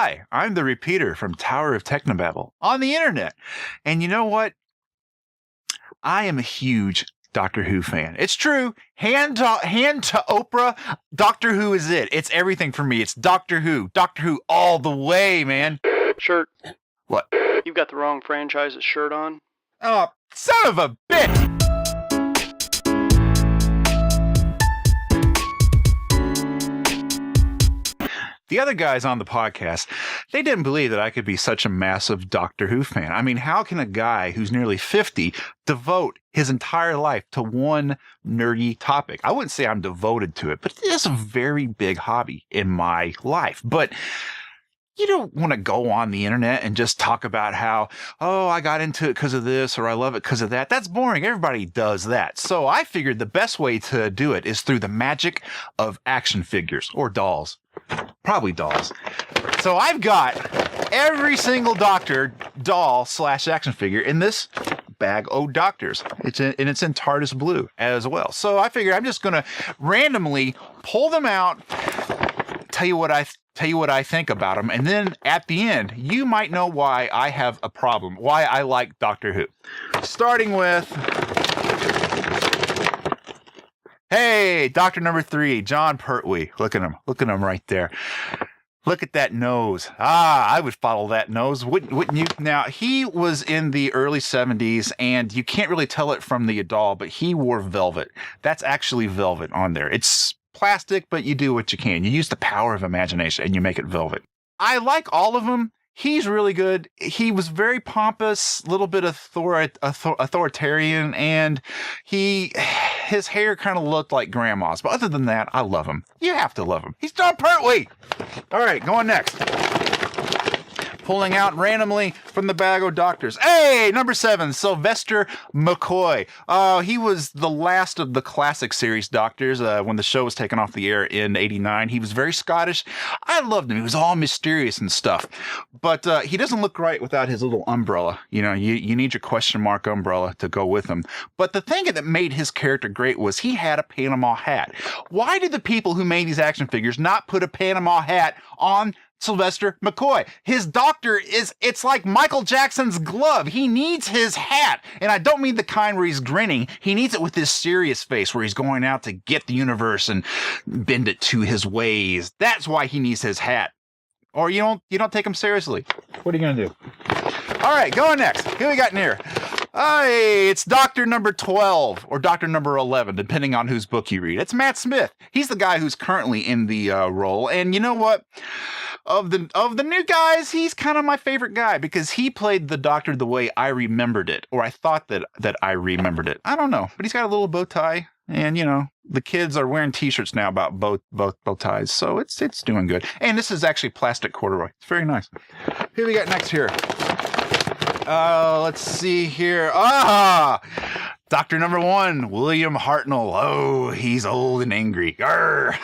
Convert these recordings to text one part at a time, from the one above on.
Hi, I'm the repeater from Tower of Technobabble on the internet. And you know what? I am a huge Doctor Who fan. It's true. Hand to Oprah, Doctor Who is it. It's everything for me. It's Doctor Who all the way, man. Shirt. What? You've got the wrong franchise's shirt on. Oh, son of a bitch! The other guys on the podcast, they didn't believe that I could be such a massive Doctor Who fan. I mean, how can a guy who's nearly 50 devote his entire life to one nerdy topic? I wouldn't say I'm devoted to it, but it is a very big hobby in my life. But you don't want to go on the internet and just talk about how, oh, I got into it because of this or I love it because of that. That's boring. Everybody does that. So I figured the best way to do it is through the magic of action figures or dolls. Probably dolls. So I've got every single Doctor doll / action figure in this bag of Doctors. It's in TARDIS blue as well. So I figure I'm just going to randomly pull them out, tell you what I think about them, and then at the end, you might know why I have a problem, why I like Doctor Who. Starting with, hey, Doctor number 3, John Pertwee. Look at him right there. Look at that nose. I would follow that nose, wouldn't you? Now, he was in the early 70s, and you can't really tell it from the doll, but he wore velvet. That's actually velvet on there. It's plastic, but you do what you can. You use the power of imagination and you make it velvet. I like all of them. He's really good. He was very pompous, a little bit authoritarian, and his hair kind of looked like grandma's. But other than that, I love him. You have to love him. He's John Pertwee. All right, going next. Pulling out randomly from the bag of Doctors. Hey, number 7, Sylvester McCoy. He was the last of the classic series Doctors when the show was taken off the air in '89. He was very Scottish. I loved him. He was all mysterious and stuff. But he doesn't look right without his little umbrella. You know, you need your question mark umbrella to go with him. But the thing that made his character great was he had a Panama hat. Why did the people who made these action figures not put a Panama hat on Sylvester McCoy? His doctor it's like Michael Jackson's glove. He needs his hat. And I don't mean the kind where he's grinning. He needs it with this serious face where he's going out to get the universe and bend it to his ways. That's why he needs his hat. Or you don't take him seriously. What are you going to do? All right, going next. Who we got in here? Hey, it's Doctor number 12 or Doctor number 11, depending on whose book you read. It's Matt Smith. He's the guy who's currently in the role. And you know what? Of the new guys, he's kind of my favorite guy because he played the Doctor the way I remembered it, or I thought that I remembered it. I don't know, but he's got a little bow tie, and you know the kids are wearing T-shirts now about bow ties, so it's doing good. And this is actually plastic corduroy. It's very nice. Who we got next here? Let's see here. Doctor number 1, William Hartnell. Oh, he's old and angry. Arr!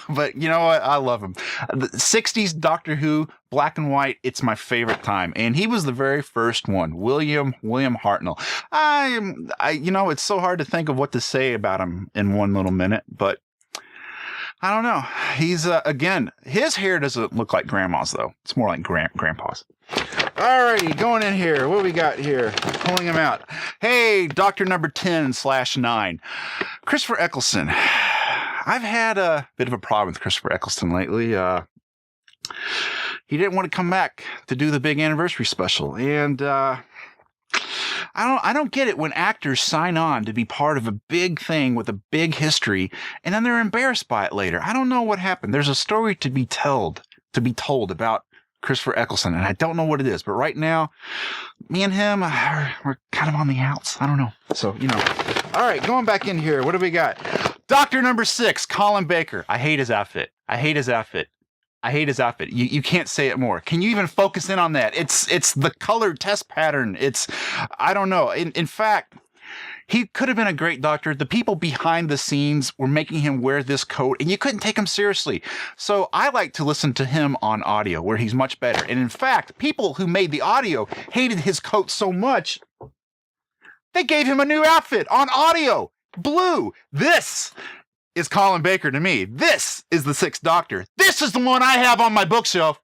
But you know what? I love him. The 60s Doctor Who, black and white, it's my favorite time. And he was the very first one, William Hartnell. It's so hard to think of what to say about him in one little minute, but I don't know. He's, again, his hair doesn't look like grandma's, though. It's more like grandpa's. Alrighty, going in here. What we got here? Pulling him out. Hey, Doctor number 10/9. Christopher Eccleston. I've had a bit of a problem with Christopher Eccleston lately. He didn't want to come back to do the big anniversary special. And I don't get it when actors sign on to be part of a big thing with a big history, and then they're embarrassed by it later. I don't know what happened. There's a story to be told about Christopher Eccleston, and I don't know what it is, but right now, me and him, we're kind of on the outs. I don't know. So, All right, going back in here. What do we got? Doctor number 6, Colin Baker. I hate his outfit. You can't say it more. Can you even focus in on that? It's the colored test pattern. I don't know. In fact, he could have been a great Doctor. The people behind the scenes were making him wear this coat, and you couldn't take him seriously. So I like to listen to him on audio, where he's much better. And in fact, people who made the audio hated his coat so much, they gave him a new outfit on audio. Blue. This is Colin Baker to me. This is the 6th Doctor. This is the one I have on my bookshelf.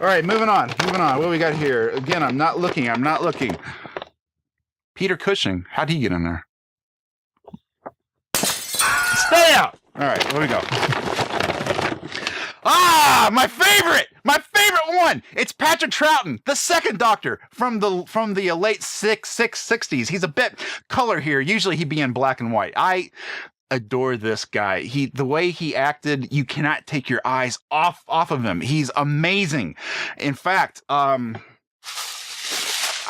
All All right, moving on. What do we got here? Again, I'm not looking. Peter Cushing. How'd he get in there? Stay out! All right, here we go. Ah, my favorite one. It's Patrick Troughton, the second Doctor from the late 60s. He's a bit color here. Usually he'd be in black and white. I adore this guy. The way he acted, you cannot take your eyes off of him. He's amazing. In fact, I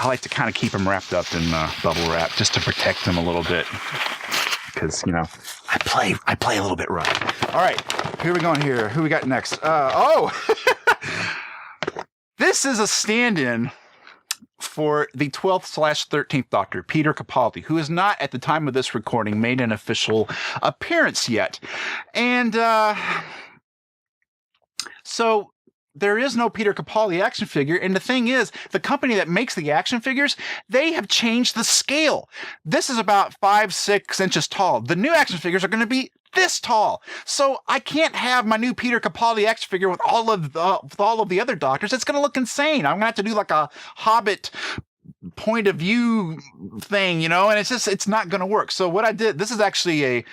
like to kind of keep him wrapped up in bubble wrap just to protect him a little bit. Because, you know, I play a little bit rough. All right, here we go here. Who we got next? This is a stand-in for the 12th/13th Doctor, Peter Capaldi, who is not, at the time of this recording, made an official appearance yet. And so there is no Peter Capaldi action figure. And the thing is, the company that makes the action figures, they have changed the scale. This is about 5-6 inches tall. The new action figures are going to be this tall. So I can't have my new Peter Capaldi action figure with all of the other Doctors. It's going to look insane. I'm going to have to do like a Hobbit point of view thing, you know, and it's not going to work. So what I did, this is actually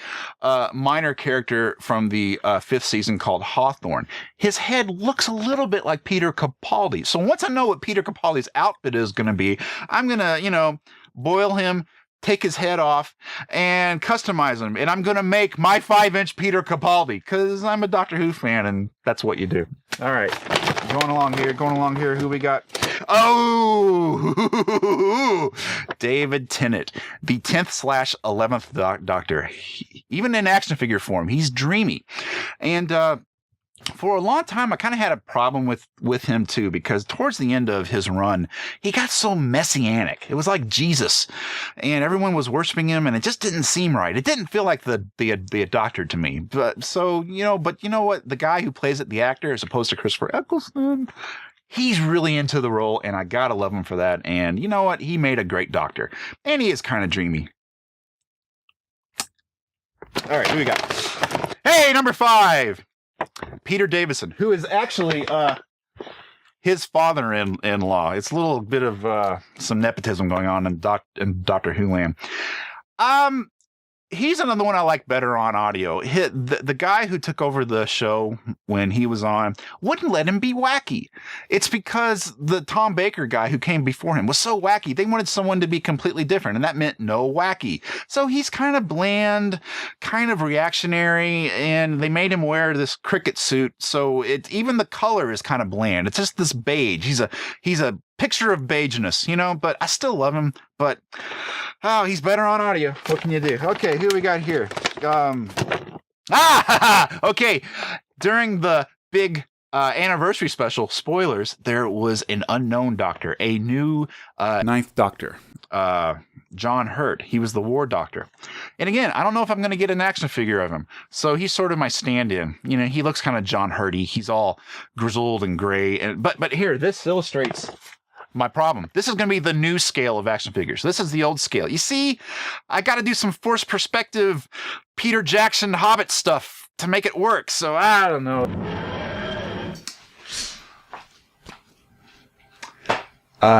a minor character from the 5th season called Hawthorne. His head looks a little bit like Peter Capaldi. So once I know what Peter Capaldi's outfit is going to be, I'm going to, you know, boil him, take his head off, and customize him. And I'm going to make my 5-inch Peter Capaldi, because I'm a Doctor Who fan, and that's what you do. All right. Going along here. Who we got? Oh, David Tennant, the 10th/11th Doctor. Even in action figure form, he's dreamy. And for a long time, I kind of had a problem with him too, because towards the end of his run, he got so messianic. It was like Jesus, and everyone was worshiping him, and it just didn't seem right. It didn't feel like the Doctor to me. But you know what? The guy who plays it, the actor, as opposed to Christopher Eccleston, he's really into the role, and I gotta love him for that. And you know what? He made a great Doctor, and he is kind of dreamy. All right, who we got? Hey, number 5. Peter Davison, who is actually his father-in-law. It's a little bit of some nepotism going on in Doctor Who land. He's another one I like better on audio. The guy who took over the show when he was on wouldn't let him be wacky. It's because the Tom Baker guy who came before him was so wacky. They wanted someone to be completely different, and that meant no wacky. So he's kind of bland, kind of reactionary, and they made him wear this cricket suit. So even the color is kind of bland. It's just this beige. He's a picture of beigeness, you know, but I still love him. But he's better on audio. What can you do? Okay, who we got here? Okay. During the big anniversary special, spoilers, there was an unknown Doctor, a new 9th Doctor, John Hurt. He was the War Doctor. And again, I don't know if I'm going to get an action figure of him. So he's sort of my stand-in. You know, he looks kind of John Hurty. He's all grizzled and gray. But here, this illustrates my problem. This is going to be the new scale of action figures. This is the old scale. You see, I got to do some forced perspective Peter Jackson Hobbit stuff to make it work. So I don't know.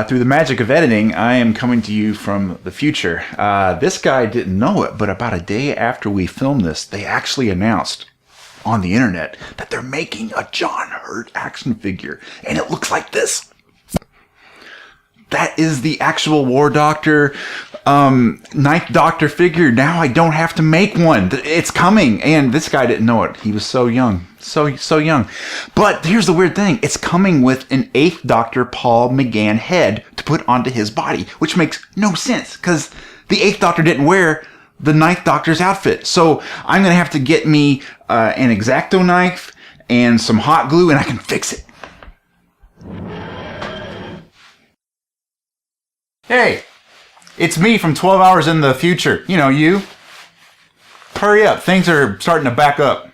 Through the magic of editing, I am coming to you from the future. This guy didn't know it, but about a day after we filmed this, they actually announced on the internet that they're making a John Hurt action figure, and it looks like this. That is the actual War Doctor, 9th Doctor figure. Now I don't have to make one. It's coming. And this guy didn't know it. He was so young. So young. But here's the weird thing. It's coming with an 8th Doctor Paul McGann head to put onto his body, which makes no sense because the 8th Doctor didn't wear the 9th Doctor's outfit. So I'm going to have to get me an X-Acto knife and some hot glue, and I can fix it. Hey, it's me from 12 hours in the future. You know, you. Hurry up. Things are starting to back up.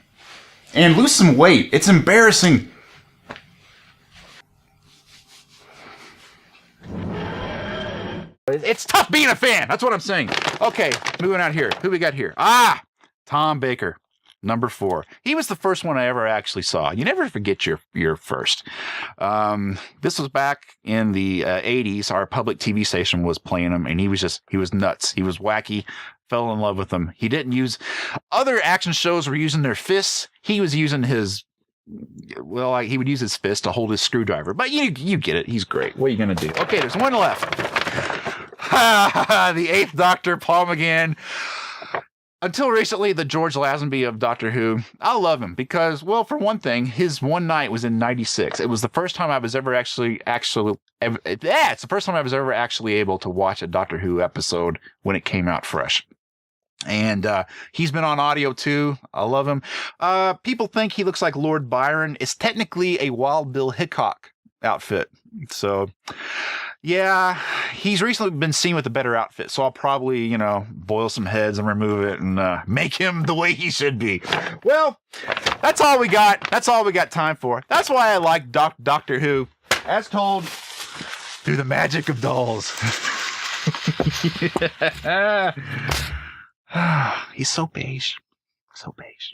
And lose some weight. It's embarrassing. It's tough being a fan. That's what I'm saying. Okay, moving out here. Who we got here? Tom Baker. Number 4. He was the first one I ever actually saw. You never forget your first. This was back in the 80s. Our public TV station was playing him, and he was nuts. He was wacky. Fell in love with him. He didn't use... Other action shows were using their fists. He was using his... Well, he would use his fist to hold his screwdriver. But you get it. He's great. What are you going to do? Okay, there's one left. The 8th Doctor, Paul McGann. Until recently, the George Lazenby of Doctor Who. I love him because, well, for one thing, his one night was in 96. It was the first time I was ever it's the first time I was ever actually able to watch a Doctor Who episode when it came out fresh. And he's been on audio too. I love him. People think he looks like Lord Byron. It's technically a Wild Bill Hickok outfit. So, yeah, he's recently been seen with a better outfit. So I'll probably, boil some heads and remove it and make him the way he should be. Well, that's all we got. That's all we got time for. That's why I like Doctor Who, as told through the magic of dolls. He's so beige. So beige.